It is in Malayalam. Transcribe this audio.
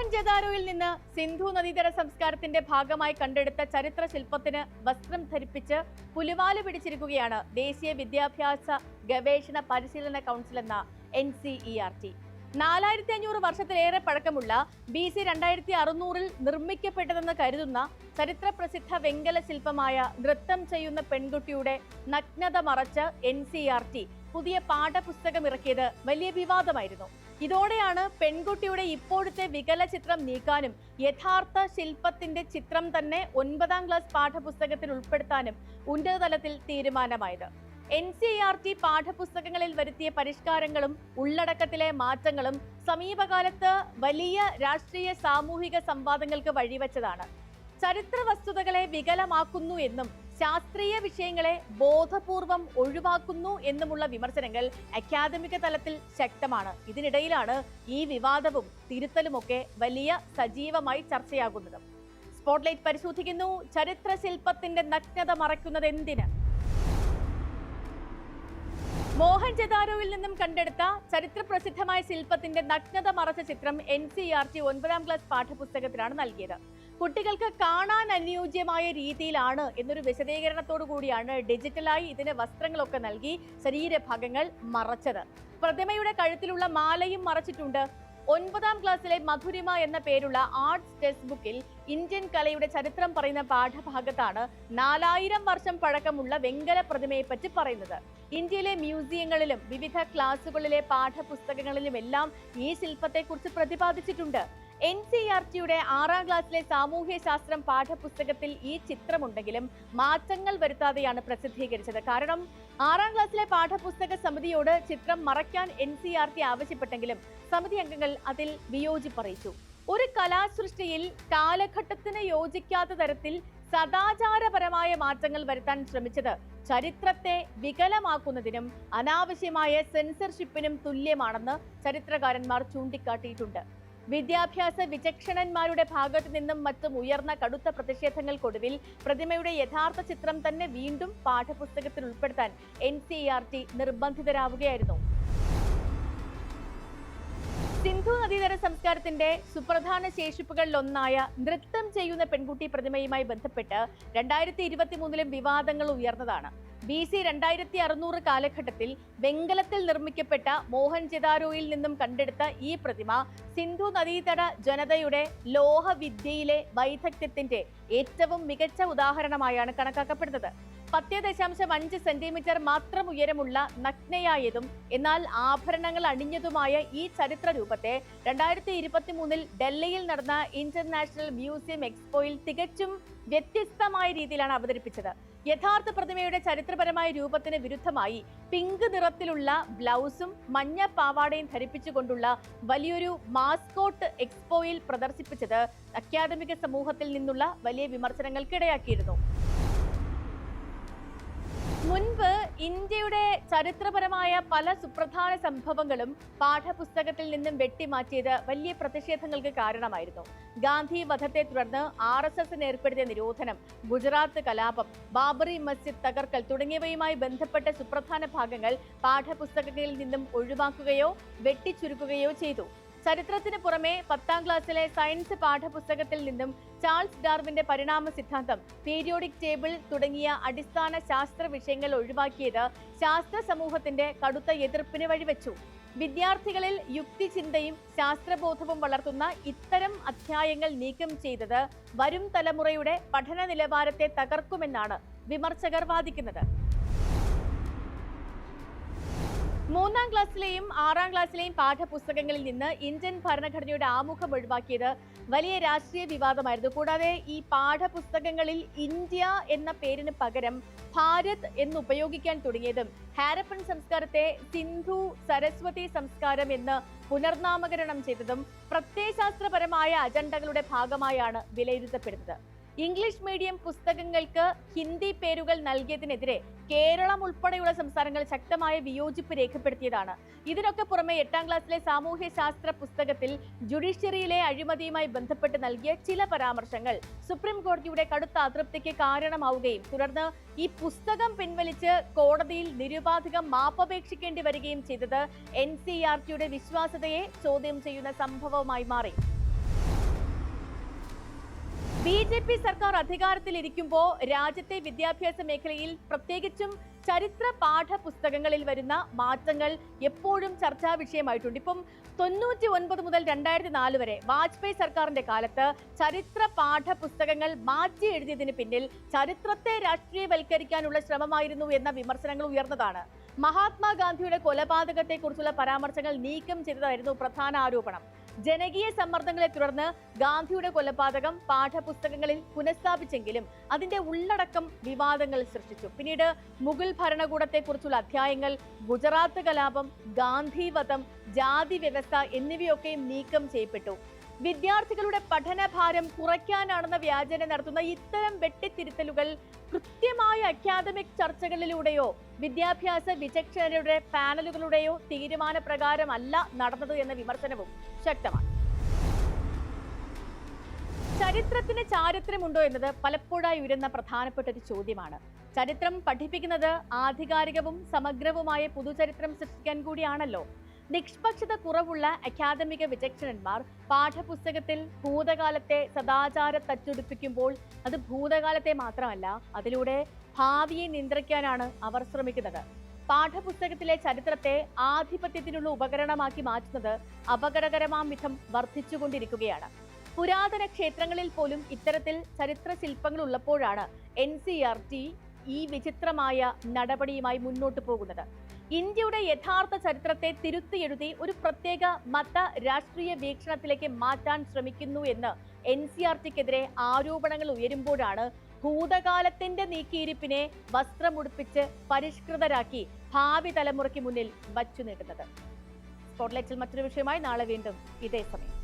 മോഹൻജദാരോയിൽ നിന്ന് സിന്ധു നദീതട സംസ്കാരത്തിന്റെ ഭാഗമായി കണ്ടെടുത്ത ചരിത്ര ശില്പത്തിന് വസ്ത്രം ധരിപ്പിച്ച് പുലിവാല് പിടിച്ചിരിക്കുകയാണ് ദേശീയ വിദ്യാഭ്യാസ ഗവേഷണ പരിശീലന കൗൺസിൽ എന്ന NCERT. 4500 വർഷത്തിലേറെ പഴക്കമുള്ള BC 2600 നിർമ്മിക്കപ്പെട്ടതെന്ന് കരുതുന്ന ചരിത്ര പ്രസിദ്ധ വെങ്കല ശില്പമായ നൃത്തം ചെയ്യുന്ന പെൺകുട്ടിയുടെ നഗ്നത മറച്ച് NCERT പുതിയ പാഠപുസ്തകം ഇറക്കിയത് വലിയ വിവാദമായിരുന്നു. ഇതോടെയാണ് പെൺകുട്ടിയുടെ ഇപ്പോഴത്തെ വികല ചിത്രം നീക്കാനും യഥാർത്ഥ ശില്പത്തിന്റെ ചിത്രം തന്നെ 9ാം ക്ലാസ് പാഠപുസ്തകത്തിൽ ഉൾപ്പെടുത്താനും ഉന്നതതലത്തിൽ തീരുമാനമായത്. NCERT പാഠപുസ്തകങ്ങളിൽ വരുത്തിയ പരിഷ്കാരങ്ങളും ഉള്ളടക്കത്തിലെ മാറ്റങ്ങളും സമീപകാലത്ത് വലിയ രാഷ്ട്രീയ സാമൂഹിക സംവാദങ്ങൾക്ക് വഴിവെച്ചതാണ്. ചരിത്ര വസ്തുതകളെ വികലമാക്കുന്നു എന്നും ശാസ്ത്രീയ വിഷയങ്ങളെ ബോധപൂർവം ഒഴിവാക്കുന്നു എന്നുമുള്ള വിമർശനങ്ങൾ അക്കാദമിക തലത്തിൽ ശക്തമാണ്. ഇതിനിടയിലാണ് ഈ വിവാദവും തിരുത്തലുമൊക്കെ വലിയ സജീവമായി ചർച്ചയാകുന്നത്. സ്പോട്ട്ലൈറ്റ് പരിശോധിക്കുന്നു. ചരിത്ര ശില്പത്തിന്റെ നഗ്നത മറയ്ക്കുന്നത് എന്തിന്? മോഹൻജദാരോയിൽ നിന്നും കണ്ടെടുത്ത ചരിത്ര പ്രസിദ്ധമായ ശില്പത്തിന്റെ നഗ്നത മറച്ച ചിത്രം NCERT 9ാം ക്ലാസ് പാഠപുസ്തകത്തിലാണ് നൽകിയത്. കുട്ടികൾക്ക് കാണാൻ അനുയോജ്യമായ രീതിയിലാണ് എന്നൊരു വിശദീകരണത്തോടു കൂടിയാണ് ഡിജിറ്റലായി ഇതിന് വസ്ത്രങ്ങളൊക്കെ നൽകി ശരീരഭാഗങ്ങൾ മറച്ചത്. പ്രതിമയുടെ കഴുത്തിലുള്ള മാലയും മറച്ചിട്ടുണ്ട്. 9ാം ക്ലാസ്സിലെ മധുരിമ എന്ന പേരുള്ള ആർട്സ് ടെക്സ്റ്റ് ബുക്കിൽ ഇന്ത്യൻ കലയുടെ ചരിത്രം പറയുന്ന പാഠഭാഗത്താണ് 4000 വർഷം പഴക്കമുള്ള വെങ്കല പ്രതിമയെപ്പറ്റി പറയുന്നത്. ഇന്ത്യയിലെ മ്യൂസിയങ്ങളിലും വിവിധ ക്ലാസുകളിലെ പാഠപുസ്തകങ്ങളിലുമെല്ലാം ഈ ശില്പത്തെക്കുറിച്ച് പ്രതിപാദിച്ചിട്ടുണ്ട്. NCERTയുടെ 6ാം ക്ലാസ്സിലെ സാമൂഹ്യ ശാസ്ത്രം പാഠപുസ്തകത്തിൽ ഈ ചിത്രമുണ്ടെങ്കിലും മാറ്റങ്ങൾ വരുത്താതെയാണ് പ്രസിദ്ധീകരിച്ചത്. കാരണം 6ാം ക്ലാസ്സിലെ പാഠപുസ്തക സമിതിയോട് ചിത്രം മറയ്ക്കാൻ NCERT ആവശ്യപ്പെട്ടെങ്കിലും സമിതി അംഗങ്ങൾ അതിൽ വിയോജിപ്പറിയിച്ചു. ഒരു കലാസൃഷ്ടിയിൽ കാലഘട്ടത്തിന് യോജിക്കാത്ത തരത്തിൽ സദാചാരപരമായ മാറ്റങ്ങൾ വരുത്താൻ ശ്രമിച്ചത് ചരിത്രത്തെ വികലമാക്കുന്നതിനും അനാവശ്യമായ സെൻസർഷിപ്പിനും തുല്യമാണെന്ന് ചരിത്രകാരന്മാർ ചൂണ്ടിക്കാട്ടിയിട്ടുണ്ട്. വിദ്യാഭ്യാസ വിചക്ഷണന്മാരുടെ ഭാഗത്തു നിന്നും മറ്റും ഉയർന്ന കടുത്ത പ്രതിഷേധങ്ങൾക്കൊടുവിൽ പ്രതിമയുടെ യഥാർത്ഥ ചിത്രം തന്നെ വീണ്ടും പാഠപുസ്തകത്തിൽ ഉൾപ്പെടുത്താൻ NCERT നിർബന്ധിതരാവുകയായിരുന്നു. സിന്ധു നദീതട സംസ്കാരത്തിന്റെ സുപ്രധാന ശേഷിപ്പുകളിലൊന്നായ നൃത്തം ചെയ്യുന്ന പെൺകുട്ടി പ്രതിമയുമായി ബന്ധപ്പെട്ട് 2023 വിവാദങ്ങൾ ഉയർന്നതാണ്. BC 2600 കാലഘട്ടത്തിൽ വെങ്കലത്തിൽ നിർമ്മിക്കപ്പെട്ട മോഹൻജദാരോയിൽ നിന്നും കണ്ടെടുത്ത ഈ പ്രതിമ സിന്ധു നദീതട ജനതയുടെ ലോഹവിദ്യയിലെ വൈദഗ്ധ്യത്തിന്റെ ഏറ്റവും മികച്ച ഉദാഹരണമായാണ് കണക്കാക്കപ്പെടുന്നത്. 10.5 സെന്റിമീറ്റർ മാത്രം ഉയരമുള്ള നഗ്നയായതും എന്നാൽ ആഭരണങ്ങൾ അണിഞ്ഞതുമായ ഈ ചരിത്ര രൂപത്തെ 2023 ഡൽഹിയിൽ നടന്ന ഇന്റർനാഷണൽ മ്യൂസിയം എക്സ്പോയിൽ തികച്ചും വ്യത്യസ്തമായ രീതിയിലാണ് അവതരിപ്പിച്ചത്. യഥാർത്ഥ പ്രതിമയുടെ ചരിത്രപരമായ രൂപത്തിന് വിരുദ്ധമായി പിങ്ക് നിറത്തിലുള്ള ബ്ലൗസും മഞ്ഞ പാവാടയും ധരിപ്പിച്ചുകൊണ്ടുള്ള വലിയൊരു മാസ്കോട്ട് എക്സ്പോയിൽ പ്രദർശിപ്പിച്ചത് അക്കാദമിക സമൂഹത്തിൽ നിന്നുള്ള വലിയ വിമർശനങ്ങൾക്കിടയാക്കിയിരുന്നു. മുൻപ് ഇന്ത്യയുടെ ചരിത്രപരമായ പല സുപ്രധാന സംഭവങ്ങളും പാഠപുസ്തകത്തിൽ നിന്നും വെട്ടിമാറ്റിയത് വലിയ പ്രതിഷേധങ്ങൾക്ക് കാരണമായിരുന്നു. ഗാന്ധി വധത്തെ തുടർന്ന് RSS ഏർപ്പെടുത്തിയ നിരോധനം, ഗുജറാത്ത് കലാപം, ബാബറി മസ്ജിദ് തകർക്കൽ തുടങ്ങിയവയുമായി ബന്ധപ്പെട്ട സുപ്രധാന ഭാഗങ്ങൾ പാഠപുസ്തകങ്ങളിൽ നിന്നും ഒഴിവാക്കുകയോ വെട്ടിച്ചുരുക്കുകയോ ചെയ്തു. ചരിത്രത്തിന് പുറമെ 10ാം ക്ലാസ്സിലെ സയൻസ് പാഠപുസ്തകത്തിൽ നിന്നും ചാൾസ് ഡാർവിന്റെ പരിണാമ സിദ്ധാന്തം, പീരിയോഡിക് ടേബിൾ തുടങ്ങിയ അടിസ്ഥാന ശാസ്ത്ര വിഷയങ്ങൾ ഒഴിവാക്കിയത് ശാസ്ത്ര സമൂഹത്തിന്റെ കടുത്ത എതിർപ്പിന് വഴിവെച്ചു. വിദ്യാർത്ഥികളിൽ യുക്തിചിന്തയും ശാസ്ത്രബോധവും വളർത്തുന്ന ഇത്തരം അധ്യായങ്ങൾ നീക്കം ചെയ്തത് വരും തലമുറയുടെ പഠന നിലവാരത്തെ തകർക്കുമെന്നാണ് വിമർശകർ വാദിക്കുന്നത്. 3ാം ക്ലാസ്സിലെയും 6ാം ക്ലാസ്സിലെയും പാഠപുസ്തകങ്ങളിൽ നിന്ന് ഇന്ത്യൻ ഭരണഘടനയുടെ ആമുഖം ഒഴിവാക്കിയത് വലിയ രാഷ്ട്രീയ വിവാദമായിരുന്നു. കൂടാതെ ഈ പാഠപുസ്തകങ്ങളിൽ ഇന്ത്യ എന്ന പേരിന് പകരം ഭാരത് എന്ന് ഉപയോഗിക്കാൻ തുടങ്ങിയതും ഹാരപ്പൻ സംസ്കാരത്തെ സിന്ധു സരസ്വതി സംസ്കാരം എന്ന് പുനർനാമകരണം ചെയ്തതും പ്രത്യയശാസ്ത്രപരമായ അജണ്ടകളുടെ ഭാഗമായാണ് വിലയിരുത്തപ്പെടുന്നത്. ഇംഗ്ലീഷ് മീഡിയം പുസ്തകങ്ങൾക്ക് ഹിന്ദി പേരുകൾ നൽകിയതിനെതിരെ കേരളം ഉൾപ്പെടെയുള്ള സംസ്ഥാനങ്ങൾ ശക്തമായ വിയോജിപ്പ് രേഖപ്പെടുത്തിയതാണ്. ഇതിനൊക്കെ പുറമെ 8ാം ക്ലാസ്സിലെ സാമൂഹ്യ ശാസ്ത്ര പുസ്തകത്തിൽ ജുഡീഷ്യറിയിലെ അഴിമതിയുമായി ബന്ധപ്പെട്ട് നൽകിയ ചില പരാമർശങ്ങൾ സുപ്രീം കോടതിയുടെ കടുത്ത അതൃപ്തിക്ക് കാരണമാവുകയും തുടർന്ന് ഈ പുസ്തകം പിൻവലിച്ച് കോടതിയിൽ നിരുപാധികം മാപ്പപേക്ഷിക്കേണ്ടി വരികയും ചെയ്തത് NCERTയുടെ വിശ്വാസ്യതയെ ചോദ്യം ചെയ്യുന്ന സംഭവമായി മാറി. BJP സർക്കാർ അധികാരത്തിലിരിക്കുമ്പോൾ രാജ്യത്തെ വിദ്യാഭ്യാസ മേഖലയിൽ പ്രത്യേകിച്ചും ചരിത്ര പാഠപുസ്തകങ്ങളിൽ വരുന്ന മാറ്റങ്ങൾ എപ്പോഴും ചർച്ചാ വിഷയമായിട്ടുണ്ട്. ഇപ്പം 99 മുതൽ 2004 വരെ വാജ്പേയി സർക്കാരിന്റെ കാലത്ത് ചരിത്ര പാഠപുസ്തകങ്ങൾ മാറ്റി എഴുതിയതിന് പിന്നിൽ ചരിത്രത്തെ രാഷ്ട്രീയവൽക്കരിക്കാനുള്ള ശ്രമമായിരുന്നു എന്ന വിമർശനങ്ങൾ ഉയർന്നതാണ്. മഹാത്മാഗാന്ധിയുടെ കൊലപാതകത്തെക്കുറിച്ചുള്ള പരാമർശങ്ങൾ നീക്കം ചെയ്തതായിരുന്നു പ്രധാന ആരോപണം. ജനകീയ സമ്മർദ്ദങ്ങളെ തുടർന്ന് ഗാന്ധിയുടെ കൊലപാതകം പാഠപുസ്തകങ്ങളിൽ പുനഃസ്ഥാപിച്ചെങ്കിലും അതിന്റെ ഉള്ളടക്കം വിവാദങ്ങൾ സൃഷ്ടിച്ചു. പിന്നീട് മുഗൾ ഭരണകൂടത്തെക്കുറിച്ചുള്ള അധ്യായങ്ങൾ, ഗുജറാത്ത് കലാപം, ഗാന്ധിവധം, ജാതി വ്യവസ്ഥ എന്നിവയൊക്കെയും നീക്കം ചെയ്യപ്പെട്ടു. വിദ്യാർത്ഥികളുടെ പഠനഭാരം കുറയ്ക്കാനാണെന്ന വ്യാജേന നടത്തുന്ന ഇത്തരം വെട്ടിത്തിരുത്തലുകൾ കൃത്യമായ അക്കാദമിക് ചർച്ചകളിലൂടെയോ വിദ്യാഭ്യാസ വിചക്ഷണരുടെ പാനലുകളുടെയോ തീരുമാനപ്രകാരമല്ല നടന്നത് എന്ന വിമർശനവും ശക്തമാണ്. ചരിത്രത്തിന് ചാരിത്രമുണ്ടോ എന്നത് പലപ്പോഴായി ഉയരുന്ന പ്രധാനപ്പെട്ട ഒരു ചോദ്യമാണ്. ചരിത്രം പഠിപ്പിക്കുന്നത് ആധികാരികവും സമഗ്രവുമായ പുതുചരിത്രം സൃഷ്ടിക്കാൻ കൂടിയാണല്ലോ. നിഷ്പക്ഷത കുറവുള്ള അക്കാദമിക വിചക്ഷണന്മാർ പാഠപുസ്തകത്തിൽ ഭൂതകാലത്തെ സദാചാര തച്ചുടിപ്പിക്കുമ്പോൾ അത് ഭൂതകാലത്തെ മാത്രമല്ല, അതിലൂടെ ഭാവിയെ നിയന്ത്രിക്കാനാണ് അവർ ശ്രമിക്കുന്നത്. പാഠപുസ്തകത്തിലെ ചരിത്രത്തെ ആധിപത്യത്തിനുള്ള ഉപകരണമാക്കി മാറ്റുന്നത് അപകടകരമാം വിധം വർദ്ധിച്ചുകൊണ്ടിരിക്കുകയാണ്. പുരാതന ക്ഷേത്രങ്ങളിൽ പോലും ഇത്തരത്തിൽ ചരിത്ര ശില്പങ്ങൾ ഉള്ളപ്പോഴാണ് NCERT ഈ വിചിത്രമായ നടപടിയുമായി മുന്നോട്ട് പോകുന്നത്. ഇന്ത്യയുടെ യഥാർത്ഥ ചരിത്രത്തെ തിരുത്തിയെഴുതി ഒരു പ്രത്യേക മത രാഷ്ട്രീയ വീക്ഷണത്തിലേക്ക് മാറ്റാൻ ശ്രമിക്കുന്നു എന്ന് NCERTക്കെതിരെ ആരോപണങ്ങൾ ഉയരുമ്പോഴാണ് ഭൂതകാലത്തിന്റെ നീക്കിയിരിപ്പിനെ വസ്ത്രമുടുപ്പിച്ച് പരിഷ്കൃതരാക്കി ഭാവി തലമുറയ്ക്ക് മുന്നിൽ വച്ചു നീട്ടുന്നത്. സ്പോട്ട്ലൈറ്റിൽ മറ്റൊരു വിഷയമായി നാളെ വീണ്ടും ഇതേ സമയം.